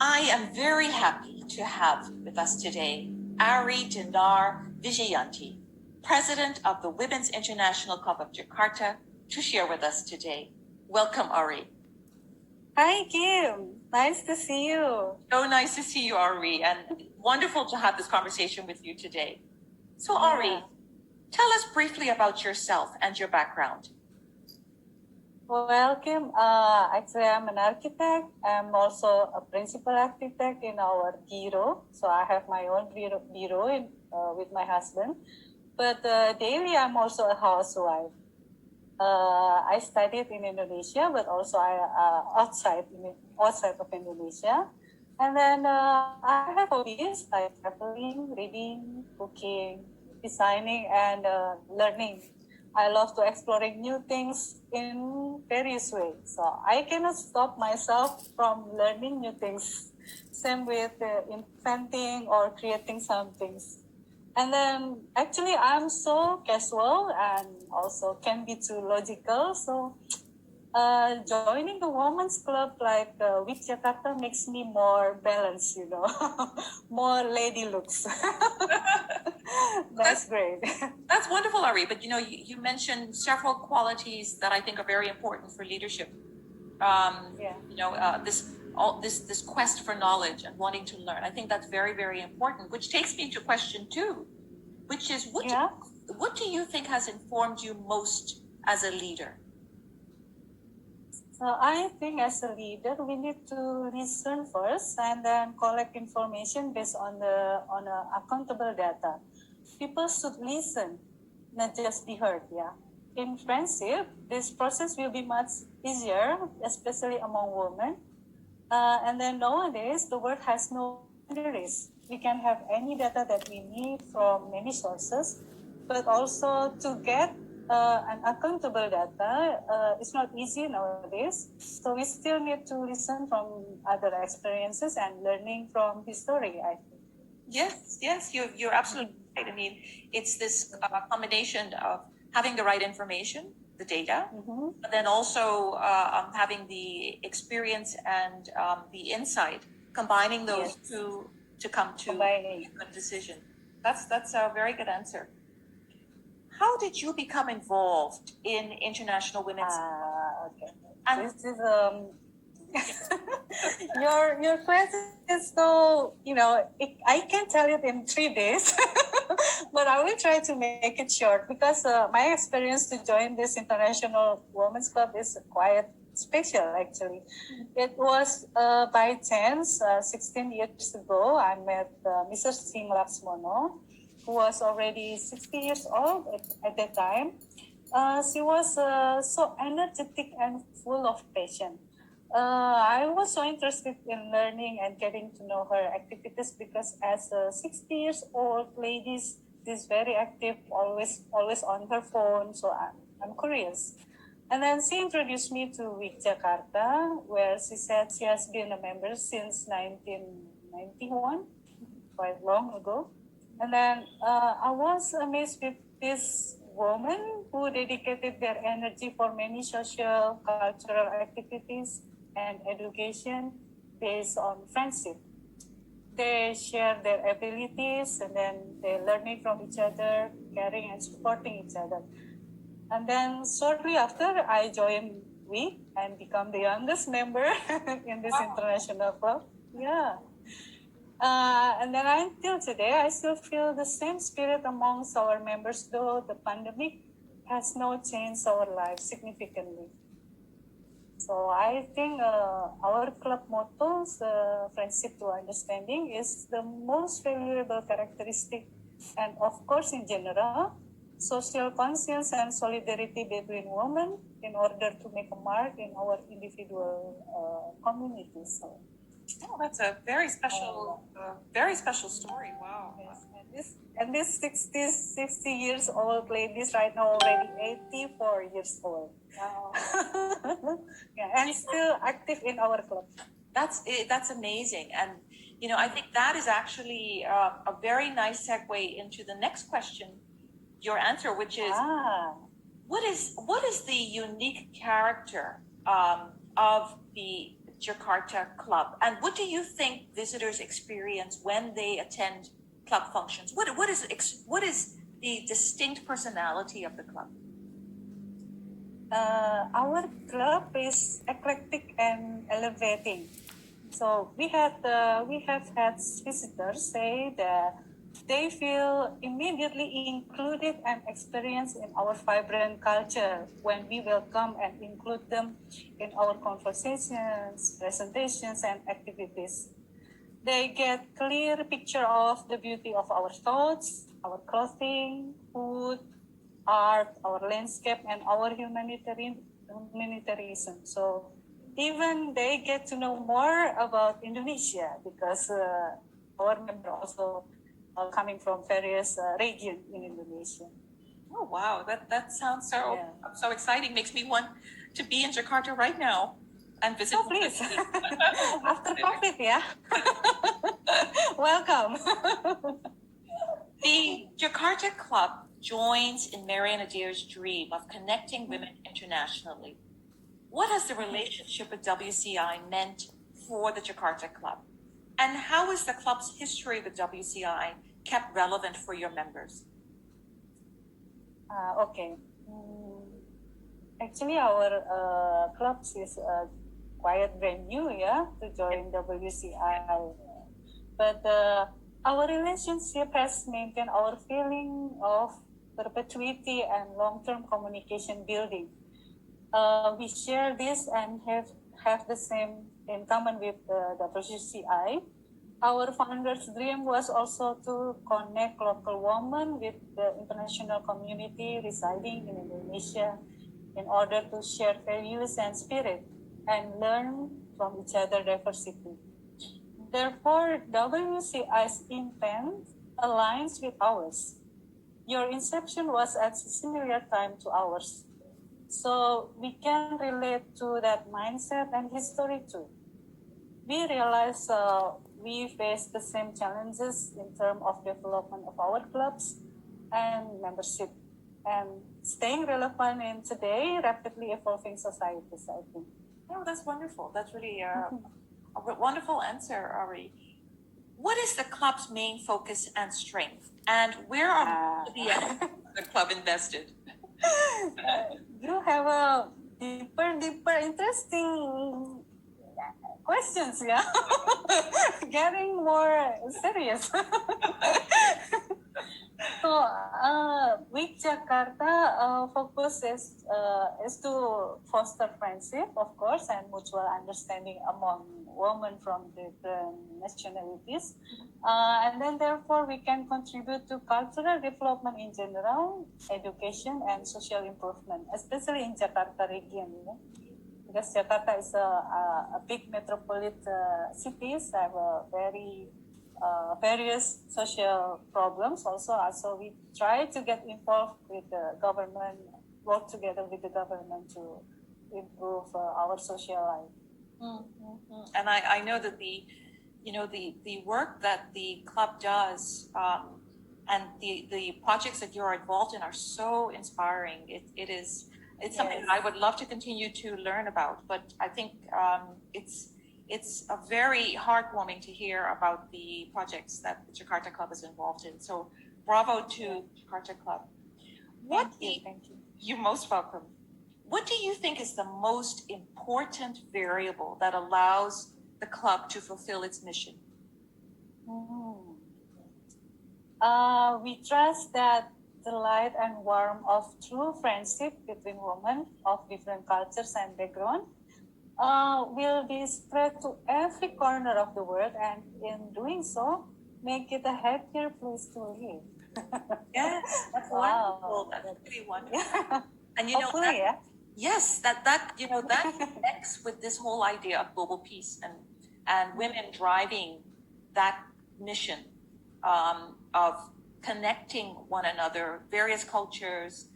I am very happy to have with us today Ari Dinar Vijayanti, President of the Women's International Club of Jakarta, to share with us today. Welcome, Ari. Hi, Kim. Nice to see you. So nice to see you, Ari, and wonderful to have this conversation with you today. So, Ari, tell us briefly about yourself and your background. Well, Kim, actually, I'm an architect. I'm also a principal architect in our bureau. So I have my own bureau with my husband. But daily, I'm also a housewife. I studied in Indonesia, but also outside of Indonesia. And then I have hobbies like traveling, reading, cooking, designing, and learning. I love to exploring new things in various ways. So I cannot stop myself from learning new things. Same with inventing or creating some things. And then actually I'm so casual and also can be too logical. So joining a women's club like WIC Jakarta makes me more balanced, more lady looks. That's great. That's wonderful, Ari. But you mentioned several qualities that I think are very important for leadership. This quest for knowledge and wanting to learn. I think that's very, very important. Which takes me to question 2, which is what do you think has informed you most as a leader? So I think as a leader, we need to listen first and then collect information based on accountable data. People should listen, not just be heard. Yeah. In friendship, this process will be much easier, especially among women. And then nowadays, the world has no boundaries. We can have any data that we need from many sources, but also to get an accountable data is not easy nowadays. So we still need to listen from other experiences and learning from history, I think. Yes, you're absolutely right. I mean, it's this combination of having the right information, the data, but then also having the experience and the insight, combining those two to come to a good decision. That's a very good answer. How did you become involved in International Women's? Okay. This is your question is so I can tell it in 3 days, but I will try to make it short because my experience to join this International Women's Club is quite special actually. It was by chance 16 years ago I met Mrs. Singh Laksmono, who was already 60 years old at that time. She was so energetic and full of passion. I was so interested in learning and getting to know her activities because as a 60 years old lady, she's very active, always on her phone. So I'm curious. And then she introduced me to WIC Jakarta, where she said she has been a member since 1991, quite long ago. And then I was amazed with this woman who dedicated their energy for many social, cultural activities and education based on friendship. They share their abilities and then they're learning from each other, caring and supporting each other. And then shortly after, I joined WIC and become the youngest member in this international club. Yeah. And then until today, I still feel the same spirit amongst our members, though the pandemic has not changed our lives significantly. So I think our club motto, friendship to understanding, is the most valuable characteristic. And of course, in general, social conscience and solidarity between women in order to make a mark in our individual communities. So, that's a very special story. Wow. Yes. And this 60 years old ladies right now already 84 years old. Wow. And still active in our club. That's amazing. And I think that is actually a very nice segue into the next question, your answer, which is what is the unique character of the Jakarta Club? And what do you think visitors experience when they attend club functions? What is the distinct personality of the club? Our club is eclectic and elevating. So we have had visitors say that they feel immediately included and experienced in our vibrant culture when we welcome and include them in our conversations, presentations, and activities. They get clear picture of the beauty of our thoughts, our clothing, food, art, our landscape, and our humanitarianism. So even they get to know more about Indonesia because our members also coming from various regions in Indonesia. Oh wow, that sounds so exciting. Makes me want to be in Jakarta right now and visit. Oh please, after COVID, yeah. Welcome. The Jakarta Club joins in Mary and Adir's dream of connecting women internationally. What has the relationship with WCI meant for the Jakarta Club? And how is the club's history with WCI kept relevant for your members? Okay. Actually, our club is quite brand new, yeah, to join WCI. But our relationship has maintained our feeling of perpetuity and long-term communication building. We share this and have the same in common with the WCI. Our founder's dream was also to connect local women with the international community residing in Indonesia in order to share values and spirit and learn from each other diversity. Therefore, WCI's intent aligns with ours. Your inception was at a similar time to ours. So we can relate to that mindset and history too. We realize we face the same challenges in terms of development of our clubs and membership and staying relevant in today rapidly evolving societies, I think. Oh, that's wonderful. That's really a wonderful answer, Ari. What is the club's main focus and strength? And where are the club invested? You have a deeper, interesting questions, yeah? Getting more serious. So, WIC Jakarta focus is to foster friendship, of course, and mutual understanding among women from different nationalities. And then, therefore, we can contribute to cultural development in general, education, and social improvement, especially in Jakarta region. You know? Because Jakarta is a big metropolitan cities, have a very various social problems also. So we try to get involved with the government, work together with the government to improve our social life. Mm-hmm. And I know that the work that the club does and the projects that you're involved in are so inspiring. It's something that I would love to continue to learn about, but I think it's a very heartwarming to hear about the projects that the Jakarta Club is involved in. So bravo to Jakarta Club. Thank you. You're most welcome. What do you think is the most important variable that allows the club to fulfill its mission? We trust that the light and warmth of true friendship between women of different cultures and background will be spread to every corner of the world, and in doing so, make it a happier place to live. Yes, that's wonderful. That's really wonderful. Yeah. And hopefully, yes, that connects with this whole idea of global peace and women driving that mission of connecting one another, various cultures,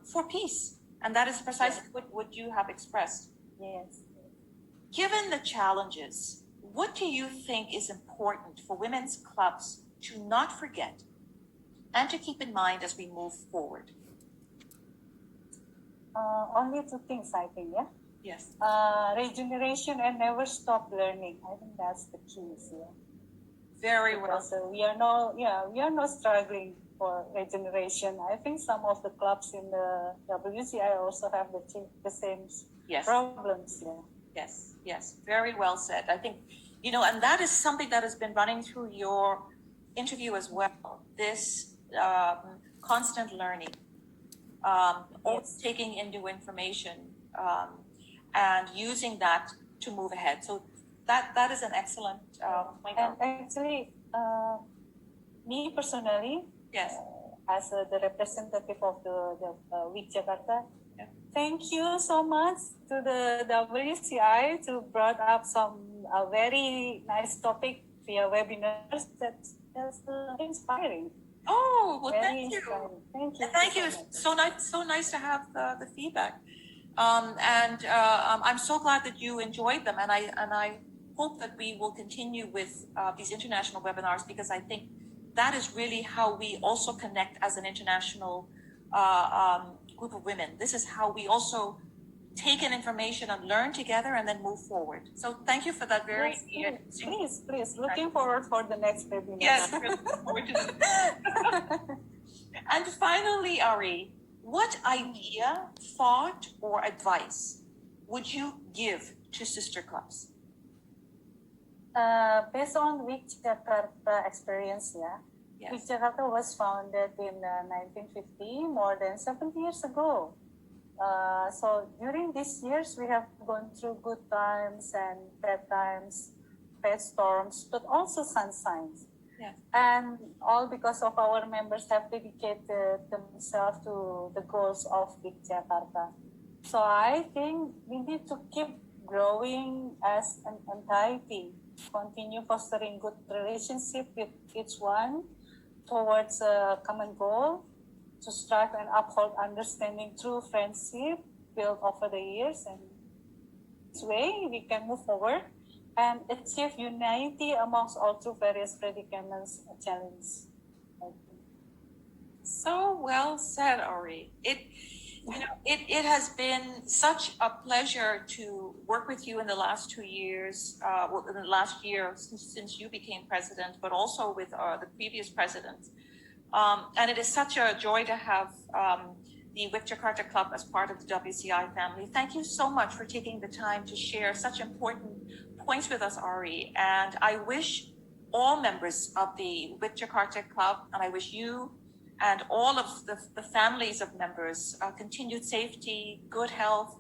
for peace. And that is precisely what you have expressed. Yes. Given the challenges, what do you think is important for women's clubs to not forget and to keep in mind as we move forward? Only two things, I think, yeah. Yes. Regeneration and never stop learning. I think that's the key. Yeah. Very well. Because we are not struggling for regeneration. I think some of the clubs in the WCI also have the same Yes. problems. Yeah. Yes, yes, very well said. I think, and that is something that has been running through your interview as well. This constant learning, always taking in new information, and using that to move ahead. So that is an excellent point. And actually, me personally, Yes. As the representative of the WIC Jakarta, Yeah. thank you so much to the WCI to brought up some very nice topic via webinars. That's inspiring. Oh, well, Very thank you. inspiring. Thank you. And thank you. So much. So nice to have the feedback. I'm so glad that you enjoyed them, and I hope that we will continue with these international webinars, because I think that is really how we also connect as an international group of women. This is how we also take in information and learn together and then move forward. So thank you for that very Yes, please. Looking forward for the next webinar. Yes, really looking forward to it. And finally, Ari, what idea, thought, or advice would you give to sister clubs? Based on WIC Jakarta experience, Yes. WIC Jakarta was founded in 1950, more than 70 years ago. So during these years, we have gone through good times and bad times, bad storms, but also sunshines. Yes. And all because of our members have dedicated themselves to the goals of WIC Jakarta. So I think we need to keep growing as an entity, continue fostering good relationship with each one towards a common goal, to strive and uphold understanding through friendship built over the years, and this way we can move forward and achieve unity amongst all through various predicaments and challenges. So well said, Ari. It has been such a pleasure to work with you in the last 2 years, in the last year since you became president, but also with the previous president. And it is such a joy to have the WIC Jakarta Club as part of the WCI family. Thank you so much for taking the time to share such important points with us, Ari. And I wish all members of the WIC Jakarta Club, and I wish you and all of the families of members continued safety, good health,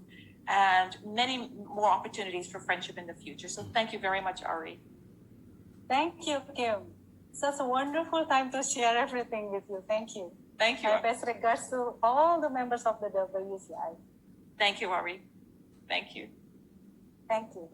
and many more opportunities for friendship in the future. So thank you very much, Ari. Thank you, Kim. Such a wonderful time to share everything with you. Thank you. Thank you. My best regards to all the members of the WCI. Thank you, Ari. Thank you. Thank you.